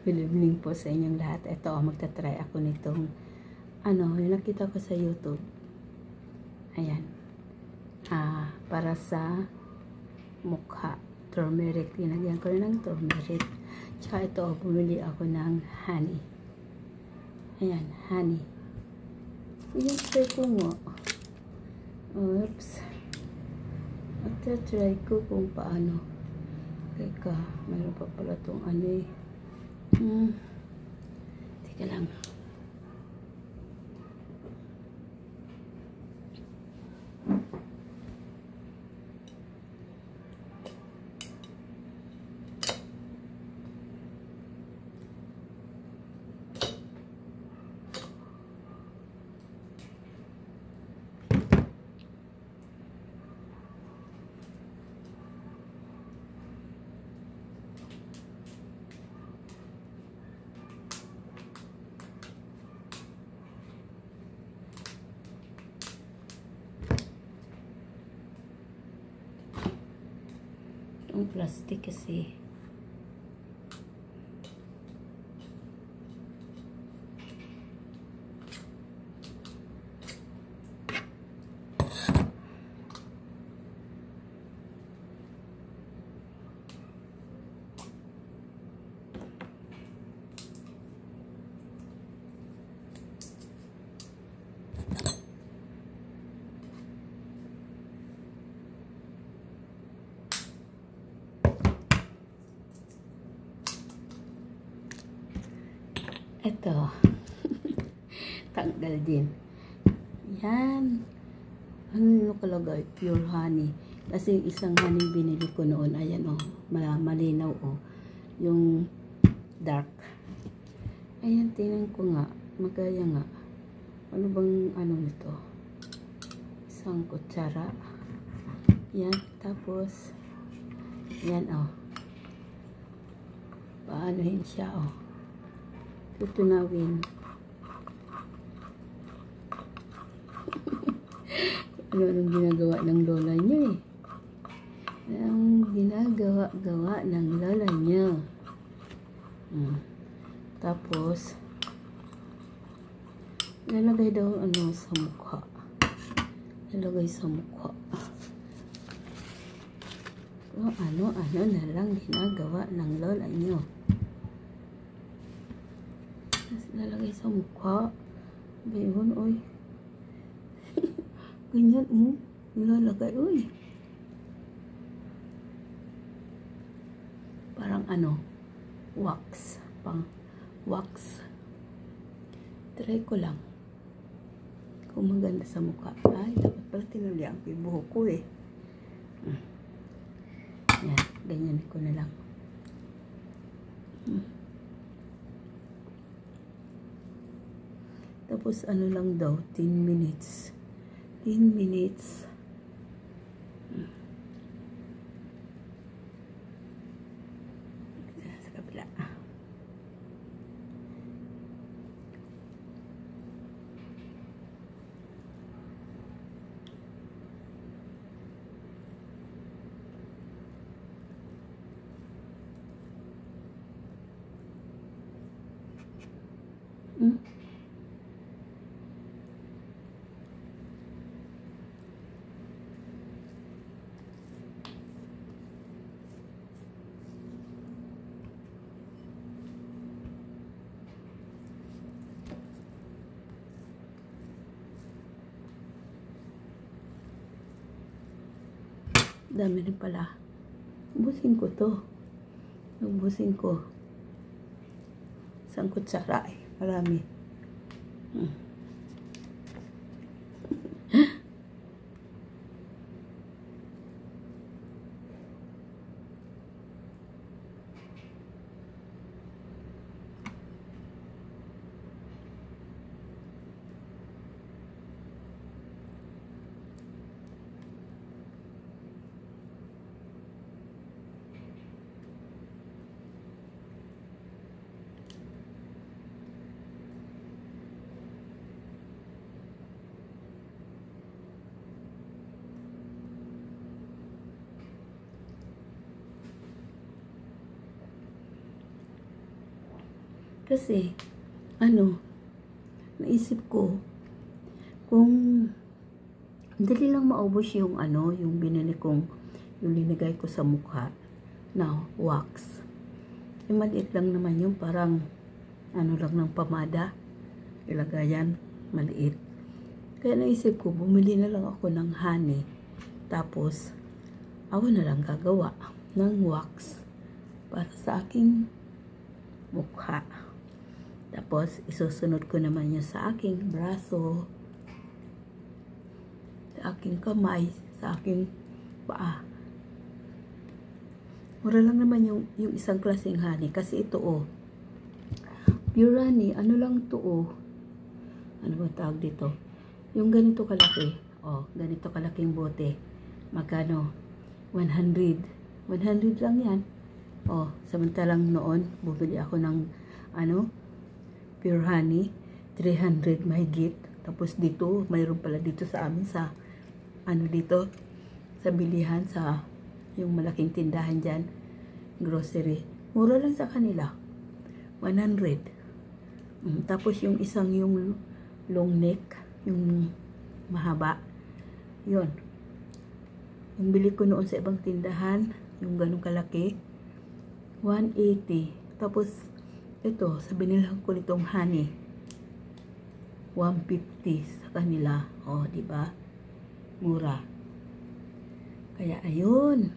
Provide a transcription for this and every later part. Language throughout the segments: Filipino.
Good evening po sa inyong lahat. Ito, magta-try ako nitong yung nakita ko sa YouTube. Ayan. Para sa mukha. Turmeric. Linagyan ko rin ng turmeric. Tsaka ito, bumili ako ng honey. Ayan, honey. Ayan, try ko nga. Oops. At try ko kung paano. Teka, mayroon pa pala itong teka lang. Ang plastic kasi. Ito. Tanggal din. Yan. Ano nakalagay? Pure honey. Kasi isang honey binili ko noon. Ayan malinaw yung dark. Ayan, tingnan ko nga. Magaya nga. Ano bang nito? Isang kutsara. Yan. Tapos, yan paanohin siya tutunawin. Anong ginagawa ng lola niyo Ang ginagawa ng lola niyo. Tapos, lalagay daw sa mukha. Lalagay sa mukha. Kung ano na lang ginagawa ng lola niyo. Lalagay sa mukha. Bayon, ganyan, nilalagay, parang wax. Pang wax. Try ko lang. Kung maganda sa mukha. Ay, dapat pala tinulian ko yung buhok ko Yan, ganyan ko na lang. Tapos lang daw, 10 minutes. 10 minutes. Sa kabila. Dami rin pala. Ubusin ko to. Ubusin ko. Isang kutsara Marami. Kasi, ano, naisip ko, kung dali lang maubos yung ano, yung binili kong, yung linagay ko sa mukha na wax. Yung maliit lang naman yung parang, ano lang ng pamada, ilagayan, maliit. Kaya naisip ko, bumili na lang ako ng honey. Tapos, ako na lang gagawa ng wax para sa aking mukha. Tapos, isusunod ko naman yun sa aking braso, sa aking kamay, sa aking paa. Mura lang naman yung isang klaseng honey. Kasi ito, pure honey, ano lang to, ano ba tawag dito? Yung ganito kalaki, ganito kalaking bote. Magkano? 100. 100 lang yan. Samantalang noon, bumili ako ng, pure honey, 300 mahigit. Tapos dito, mayroon pala dito sa amin sa, dito, sa bilihan, sa, yung malaking tindahan dyan, grocery. Mura lang sa kanila. 100. Tapos yung isang yung long neck, yung mahaba, yun. Yung bili ko noon sa ibang tindahan, yung ganong kalaki, 180. Tapos, ito, sa binilang ko nitong honey, 150 sa kanila. Diba? Mura. Kaya, ayun.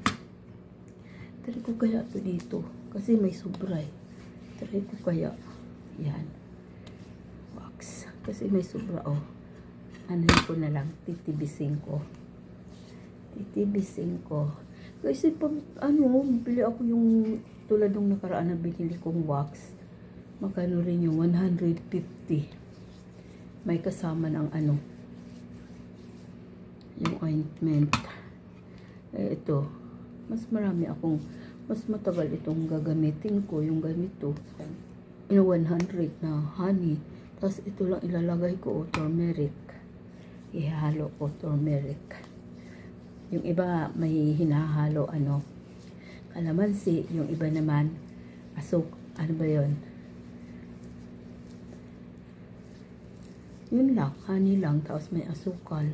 Try ko kaya ito dito. Kasi may sobra. Try ko kaya. Yan. Wax. Kasi may sobra, Ano ko na lang, titibisin ko. Kasi pag, bili ako yung tulad ng nakaraan na binili kong wax. Magkano rin yung 150. May kasama ng yung ointment. Ito, mas matagal itong gagamitin ko, yung ganito. 100 na honey. Tapos ito lang ilalagay ko, turmeric. Ihalo ko turmeric. Yung iba may hinahalo kalamansi, yung iba naman ano ba yun? Yun lang, honey lang, tapos may asukal.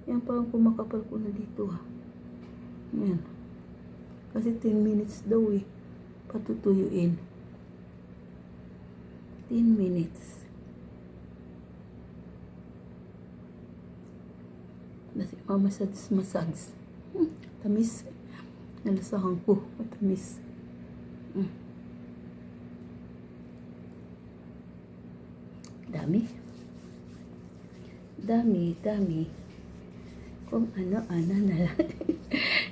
Yan, parang kumakapal ko na dito, Yan. Kasi 10 minutes daw, patutuyuin. 10 minutes. Kasi mamasads. Tamis. Nalasahan ko. Matamis. Dami. Kung ano-ano na lang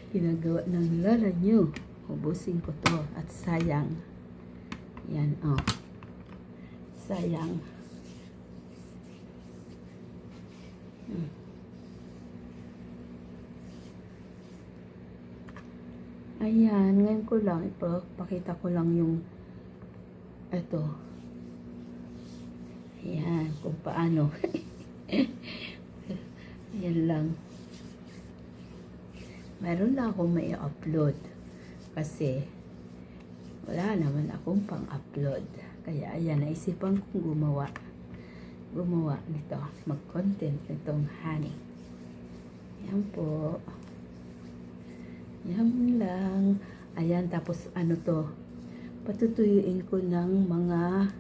ginagawa ng lola nyo. Ubusin ko to. At sayang. Yan, sayang. Ayan, ngayon ko lang, ipakita ko lang yung ito. Ayan, kung paano. Ayan lang. Meron lang akong may upload kasi wala naman akong pang-upload. Kaya ayan, naisipan kong gumawa nito, mag-content nitong honey. Ayan po. Yan lang. Ayan, tapos patutuyuin ko ng mga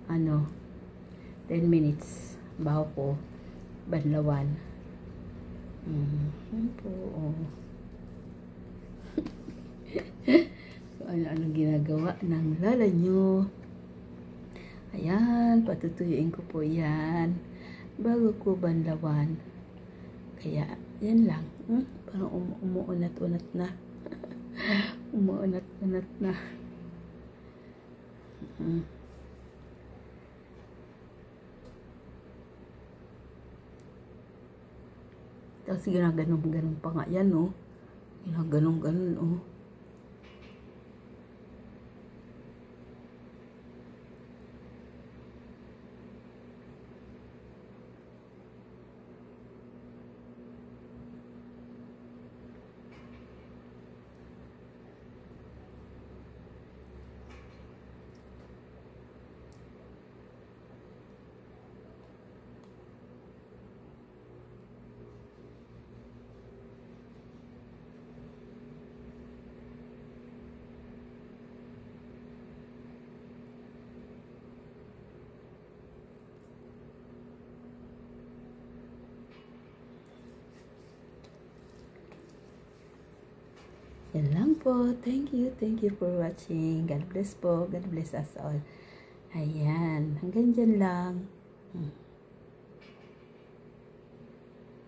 10 minutes bago ko banlawan. Yan po. So, ano ginagawa ng lala nyo. Ayan, patutuyuin ko po yan bago ko banlawan. Kaya, yan lang. Parang umuunat-unat na. Umuunat-unat na. Tapos ginaganon-ganon pa nga yan, Ginaganon-ganon, Yan lang po. Thank you. Thank you for watching. God bless po. God bless us all. Ayan. Hanggang dyan lang.